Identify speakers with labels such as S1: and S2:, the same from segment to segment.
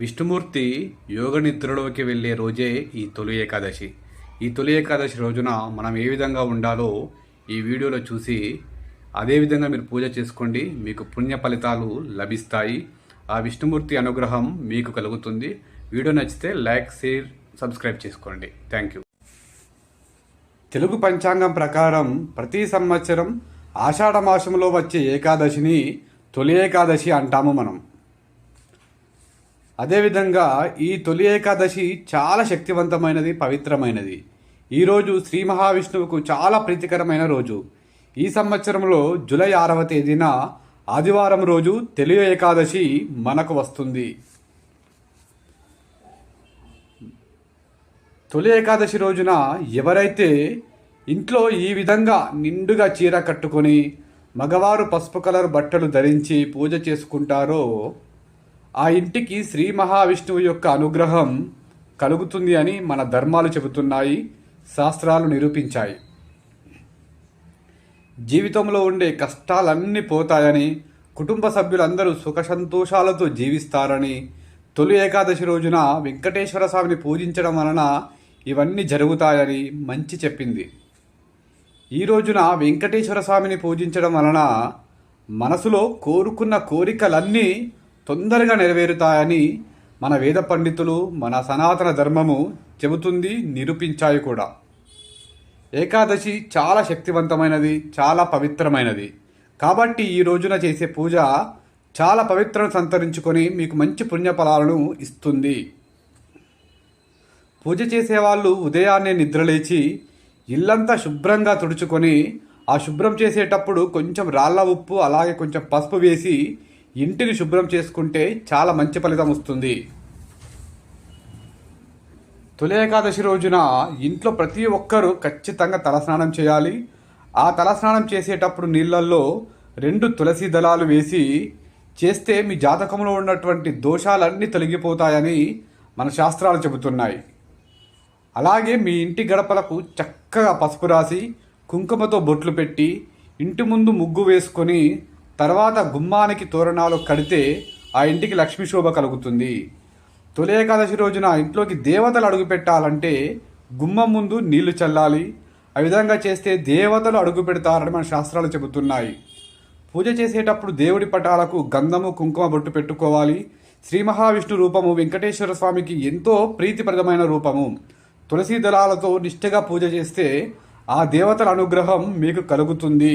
S1: విష్ణుమూర్తి యోగ నిద్రలోకి వెళ్ళే రోజే ఈ తొలి ఏకాదశి. ఈ తొలి ఏకాదశి రోజున మనం ఏ విధంగా ఉండాలో ఈ వీడియోలో చూసి అదే విధంగా మీరు పూజ చేసుకోండి. మీకు పుణ్య ఫలితాలు లభిస్తాయి. ఆ విష్ణుమూర్తి అనుగ్రహం మీకు కలుగుతుంది. వీడియో నచ్చితే లైక్, షేర్, సబ్స్క్రైబ్ చేసుకోండి. Thank you. తెలుగు పంచాంగం ప్రకారం ప్రతి సంవత్సరం ఆషాఢ మాసంలో వచ్చే ఏకాదశిని తొలి ఏకాదశి అంటాము మనం. అదేవిధంగా ఈ తొలి ఏకాదశి చాలా శక్తివంతమైనది, పవిత్రమైనది. ఈరోజు శ్రీ మహావిష్ణువుకు చాలా ప్రీతికరమైన రోజు. ఈ సంవత్సరంలో జూలై 6వ తేదీన ఆదివారం రోజు తొలి ఏకాదశి మనకు వస్తుంది. తొలి ఏకాదశి రోజున ఎవరైతే ఇంట్లో ఈ విధంగా నిండుగా చీర కట్టుకొని మగవారు పసుపు కలర్ బట్టలు ధరించి పూజ చేసుకుంటారో ఆ ఇంటికి శ్రీ మహావిష్ణువు యొక్క అనుగ్రహం కలుగుతుంది అని మన ధర్మాలు చెబుతున్నాయి, శాస్త్రాలు నిరూపించాయి. జీవితంలో ఉండే కష్టాలన్నీ పోతాయని, కుటుంబ సభ్యులందరూ సుఖ సంతోషాలతో జీవిస్తారని, తొలి ఏకాదశి రోజున వెంకటేశ్వర స్వామిని పూజించడం వలన ఇవన్నీ జరుగుతాయని మంచి చెప్పింది. ఈ రోజున వెంకటేశ్వర స్వామిని పూజించడం వలన మనసులో కోరుకున్న కోరికలన్నీ తొందరగా నెరవేరుతాయని మన వేద పండితులు, మన సనాతన ధర్మము చెబుతుంది, నిరూపించాయి కూడా. ఏకాదశి చాలా శక్తివంతమైనది, చాలా పవిత్రమైనది. కాబట్టి ఈ రోజున చేసే పూజ చాలా పవిత్రను సంతరించుకొని మీకు మంచి పుణ్యఫలాలను ఇస్తుంది. పూజ చేసేవాళ్ళు ఉదయాన్నే నిద్రలేచి ఇల్లంతా శుభ్రంగా తుడుచుకొని ఆ శుభ్రం చేసేటప్పుడు కొంచెం రాళ్ళ ఉప్పు అలాగే కొంచెం పసుపు వేసి ఇంటిని శుభ్రం చేసుకుంటే చాలా మంచి ఫలితం వస్తుంది. తొలి ఏకాదశి రోజున ఇంట్లో ప్రతి ఒక్కరూ ఖచ్చితంగా తలస్నానం చేయాలి. ఆ తలస్నానం చేసేటప్పుడు నీళ్ళల్లో 2 తులసి దళాలు వేసి చేస్తే మీ జాతకంలో ఉన్నటువంటి దోషాలన్నీ తొలగిపోతాయని మన శాస్త్రాలు చెబుతున్నాయి. అలాగే మీ ఇంటి గడపలకు చక్కగా పసుపు రాసి కుంకుమతో బొట్లు పెట్టి ఇంటి ముందు ముగ్గు వేసుకొని తర్వాత గుమ్మానికి తోరణాలు కడితే ఆ ఇంటికి లక్ష్మీ శోభ కలుగుతుంది. తొలి ఏకాదశి రోజున ఇంట్లోకి దేవతలు అడుగు పెట్టాలంటే గుమ్మం ముందు నీళ్లు చల్లాలి. ఆ విధంగా చేస్తే దేవతలు అడుగు పెడతారని మన శాస్త్రాలు చెబుతున్నాయి. పూజ చేసేటప్పుడు దేవుడి పటాలకు గంధము, కుంకుమ బొట్టు పెట్టుకోవాలి. శ్రీ మహావిష్ణు రూపము వెంకటేశ్వర స్వామికి ఎంతో ప్రీతిప్రదమైన రూపము. తులసి దళాలతో నిష్ఠగా పూజ చేస్తే ఆ దేవతల అనుగ్రహం మీకు కలుగుతుంది.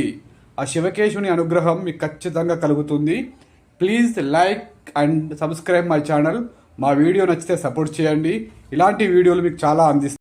S1: ఆ శివకేశుని అనుగ్రహం మీకు ఖచ్చితంగా కలుగుతుంది. Please like and subscribe my channel. మా వీడియో నచ్చితే సపోర్ట్ చేయండి. ఇలాంటి వీడియోలు మీకు చాలా అందిస్తాను.